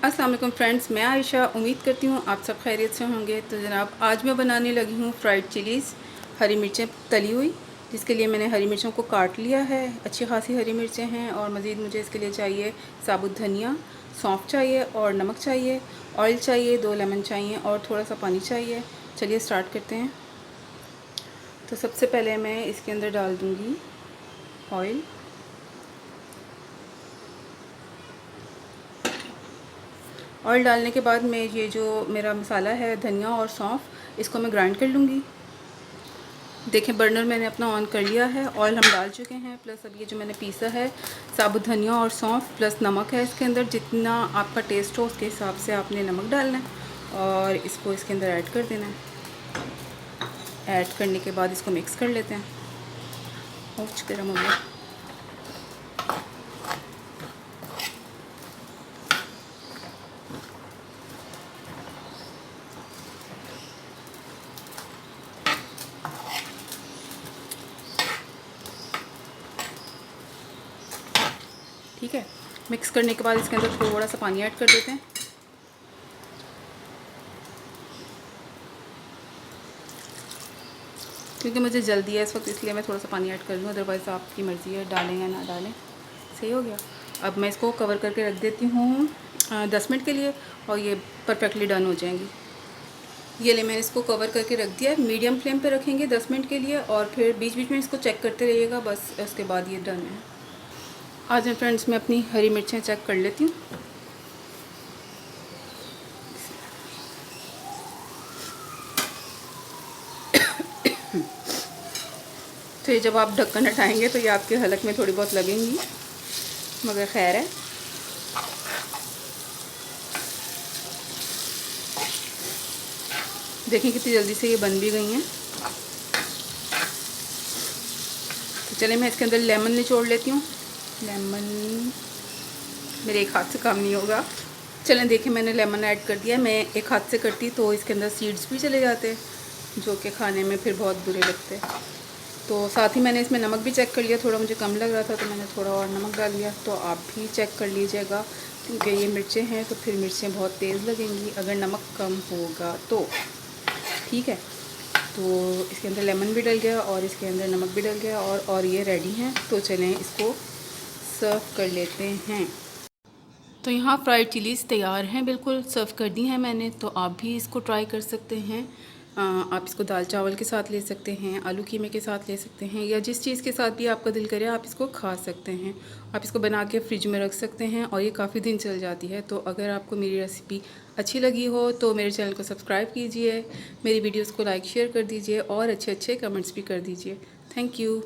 अस्सलाम वालेकुम फ्रेंड्स, मैं आयशा उम्मीद करती हूँ आप सब खैरियत से होंगे। तो जनाब आज मैं बनाने लगी हूँ फ्राइड चिलीज़, हरी मिर्चें तली हुई, जिसके लिए मैंने हरी मिर्चों को काट लिया है। अच्छी खासी हरी मिर्चें हैं और मज़ीद मुझे इसके लिए चाहिए साबुत धनिया, सौंफ चाहिए और नमक चाहिए, ऑयल चाहिए, 2 लेमन चाहिए और थोड़ा सा पानी चाहिए। चलिए स्टार्ट करते हैं। तो सबसे पहले मैं इसके अंदर डाल दूँगी ऑयल। ऑयल डालने के बाद मैं ये जो मेरा मसाला है धनिया और सौंफ, इसको मैं ग्राइंड कर लूँगी। देखें बर्नर मैंने अपना ऑन कर लिया है, ऑयल हम डाल चुके हैं, प्लस अब ये जो मैंने पीसा है साबुत धनिया और सौंफ प्लस नमक है इसके अंदर। जितना आपका टेस्ट हो उसके हिसाब से आपने नमक डालना है और इसको इसके अंदर ऐड कर देना है। ऐड करने के बाद इसको मिक्स कर लेते हैं। और गर्म हो गया। ठीक है, मिक्स करने के बाद इसके अंदर थोड़ा सा पानी ऐड कर देते हैं। क्योंकि मुझे जल्दी है इस वक्त, इसलिए मैं थोड़ा सा पानी ऐड कर लूँ, अदरवाइज़ आपकी मर्ज़ी है डालें या ना डालें। सही हो गया। अब मैं इसको कवर करके रख देती हूँ 10 मिनट के लिए और ये परफेक्टली डन हो जाएंगी। ये ले मैंने इसको कवर करके रख दिया है। मीडियम फ्लेम पे रखेंगे 10 मिनट के लिए और फिर बीच बीच में इसको चेक करते रहिएगा, बस उसके बाद ये डन है। आज मैं फ्रेंड्स मैं अपनी हरी मिर्चें चेक कर लेती हूँ। तो ये जब आप ढक्कन हटाएंगे तो ये आपके हलक में थोड़ी बहुत लगेंगी, मगर खैर है। देखें कितनी जल्दी से ये बन भी गई हैं। तो चलिए मैं इसके अंदर लेमन निचोड़ लेती हूँ। लेमन मेरे एक हाथ से काम नहीं होगा। चलें देखें मैंने लेमन ऐड कर दिया। मैं एक हाथ से करती तो इसके अंदर सीड्स भी चले जाते, जो कि खाने में फिर बहुत बुरे लगते। तो साथ ही मैंने इसमें नमक भी चेक कर लिया, थोड़ा मुझे कम लग रहा था तो मैंने थोड़ा और नमक डाल लिया। तो आप भी चेक कर लीजिएगा, क्योंकि ये मिर्चें हैं तो फिर मिर्चें बहुत तेज़ लगेंगी अगर नमक कम होगा तो। ठीक है, तो इसके अंदर लेमन भी डल गया और इसके अंदर नमक भी डल गया और ये रेडी हैं। तो चलें इसको सर्व कर लेते हैं। तो यहाँ फ्राइड चिलीज़ तैयार हैं, बिल्कुल सर्व कर दी हैं मैंने। तो आप भी इसको ट्राई कर सकते हैं। आप इसको दाल चावल के साथ ले सकते हैं, आलू कीमे के साथ ले सकते हैं, या जिस चीज़ के साथ भी आपका दिल करे आप इसको खा सकते हैं। आप इसको बना के फ्रिज में रख सकते हैं और ये काफ़ी दिन चल जाती है। तो अगर आपको मेरी रेसिपी अच्छी लगी हो तो मेरे चैनल को सब्सक्राइब कीजिए, मेरी वीडियोज़ को लाइक शेयर कर दीजिए और अच्छे अच्छे कमेंट्स भी कर दीजिए। Thank you.